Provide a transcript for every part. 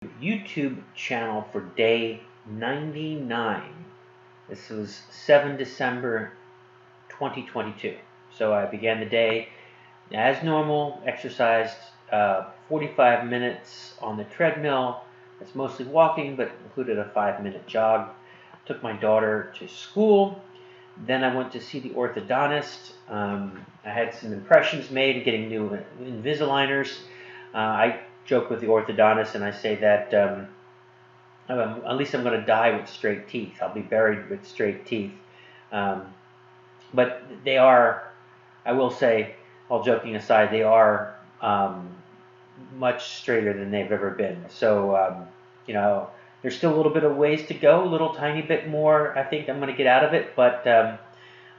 YouTube channel for day 99. This was 7 December 2022. So I began the day as normal, exercised 45 minutes on the treadmill. It's mostly walking, but included a 5-minute jog. Took my daughter to school. Then I went to see the orthodontist. I had some impressions made getting new Invisaligners. I joke with the orthodontist and I say that at least I'm going to die with straight teeth. I'll be buried with straight teeth. Um, but they are, I will say, all joking aside, they are much straighter than they've ever been. So, there's still a little bit of ways to go, a little tiny bit more I think I'm going to get out of it, but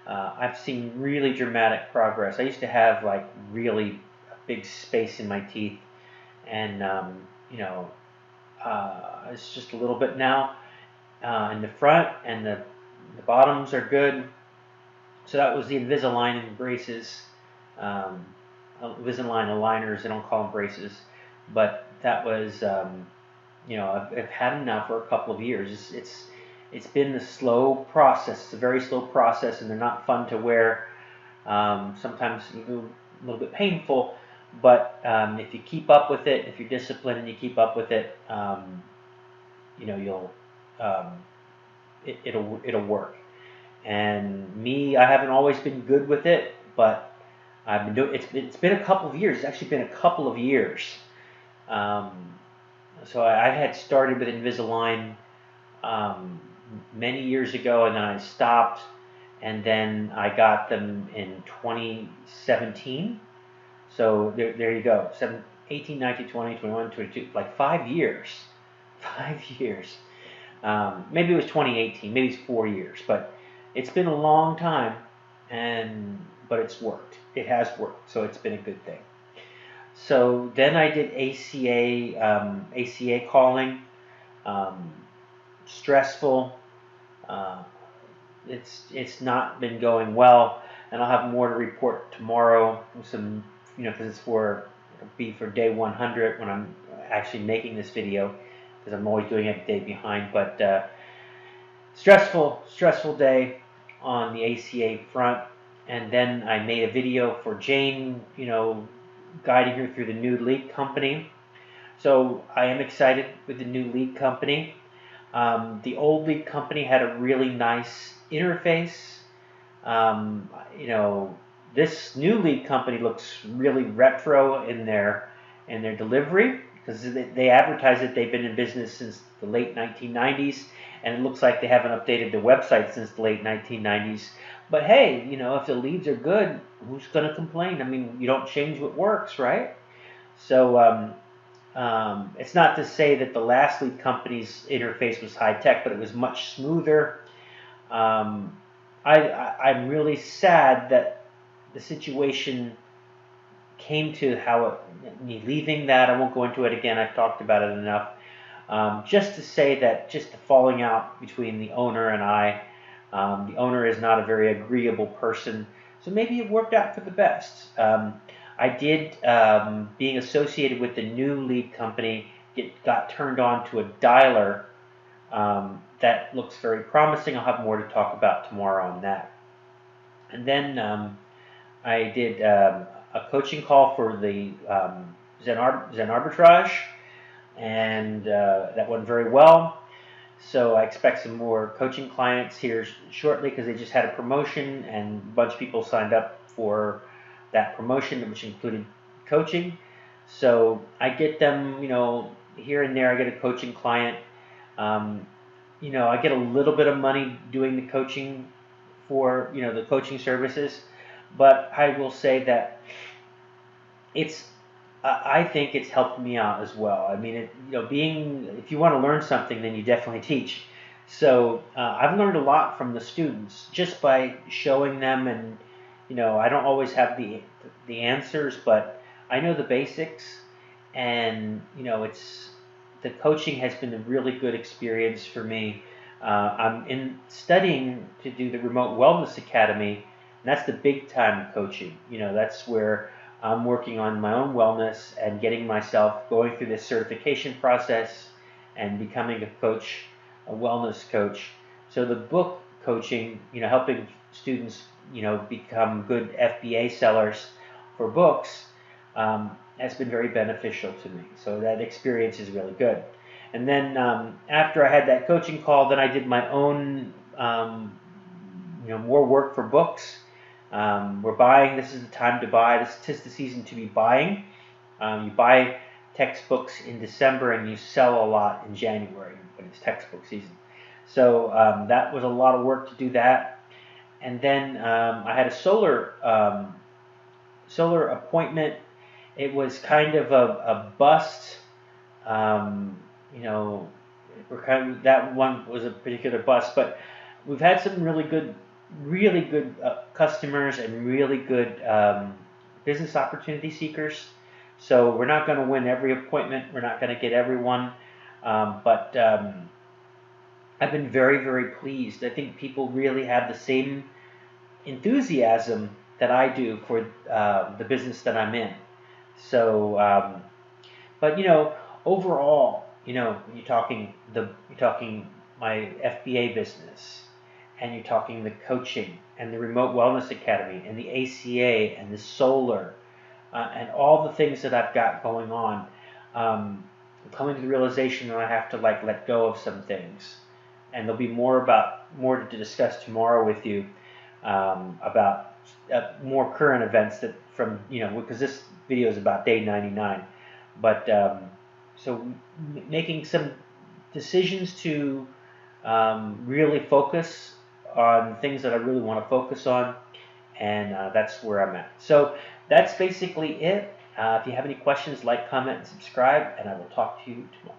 I've seen really dramatic progress. I used to have like really big space in my teeth, and it's just a little bit now in the front, and the bottoms are good. So that was the Invisalign braces, Invisalign aligners. They don't call them braces, but that was I've had them now for a couple of years. It's been a slow process. It's a very slow process, and they're not fun to wear. Sometimes a little bit painful, but if you keep up with it, if you're disciplined and you keep up with it, you'll it'll work. And me, I haven't always been good with it, but I've been doing. It's been a couple of years. It's actually been a couple of years. So I had started with Invisalign many years ago, and then I stopped, and then I got them in 2017. So there you go, 18, 19, 20, 21, 22, like 5 years. 5 years. Maybe it was 2018, maybe it's 4 years, but it's been a long time, but it's worked. It has worked, so it's been a good thing. So then I did ACA calling. Stressful. It's not been going well, and I'll have more to report tomorrow. Some, because it'll be for day 100 when I'm actually making this video, because I'm always doing it a day behind. But stressful day on the ACA front, and then I made a video for Jane, guiding her through the new lead company. So I am excited with the new lead company. The old lead company had a really nice interface. This new lead company looks really retro in their delivery, because they advertise that they've been in business since the late 1990s, and it looks like they haven't updated the website since the late 1990s. But hey, if the leads are good, who's going to complain? I mean, you don't change what works, right? So it's not to say that the last lead company's interface was high tech, but it was much smoother. I'm really sad that the situation came to me leaving that. I won't go into it again. I've talked about it enough. Just to say that just the falling out between the owner and I. The owner is not a very agreeable person, so maybe it worked out for the best. I did, being associated with the new lead company, got turned on to a dialer that looks very promising. I'll have more to talk about tomorrow on that. And then I did a coaching call for the Zen Arbitrage, and that went very well. So I expect some more coaching clients here shortly, because they just had a promotion and a bunch of people signed up for that promotion, which included coaching. So I get them, here and there. I get a coaching client. I get a little bit of money doing the coaching for, the coaching services. But I will say that I think it's helped me out as well. I mean, if you want to learn something, then you definitely teach. So I've learned a lot from the students just by showing them, and I don't always have the answers, but I know the basics, and the coaching has been a really good experience for me. I'm studying to do the Remote Wellness Academy, and that's the big time coaching. That's where I'm working on my own wellness and getting myself going through this certification process and becoming a coach, a wellness coach. So the book coaching, helping students, become good FBA sellers for books, has been very beneficial to me. So that experience is really good. And then after I had that coaching call, then I did my own, more work for books. We're buying. This is the time to buy. This is the season to be buying. You buy textbooks in December and you sell a lot in January when it's textbook season. So that was a lot of work to do that. And then I had a solar appointment. It was kind of a bust. That one was a particular bust, but we've had some really good customers and really good business opportunity seekers. So we're not going to win every appointment. We're not going to get everyone, but I've been very, very pleased. I think people really have the same enthusiasm that I do for the business that I'm in. So, but overall, you're talking my FBA business, and you're talking the coaching and the Remote Wellness Academy and the ACA and the solar, and all the things that I've got going on. I'm coming to the realization that I have to let go of some things, and there'll be more to discuss tomorrow with you about more current events because this video is about day 99, but so making some decisions to really focus on things that I really want to focus on, and that's where I'm at. So that's basically it. If you have any questions, like, comment, and subscribe, and I will talk to you tomorrow.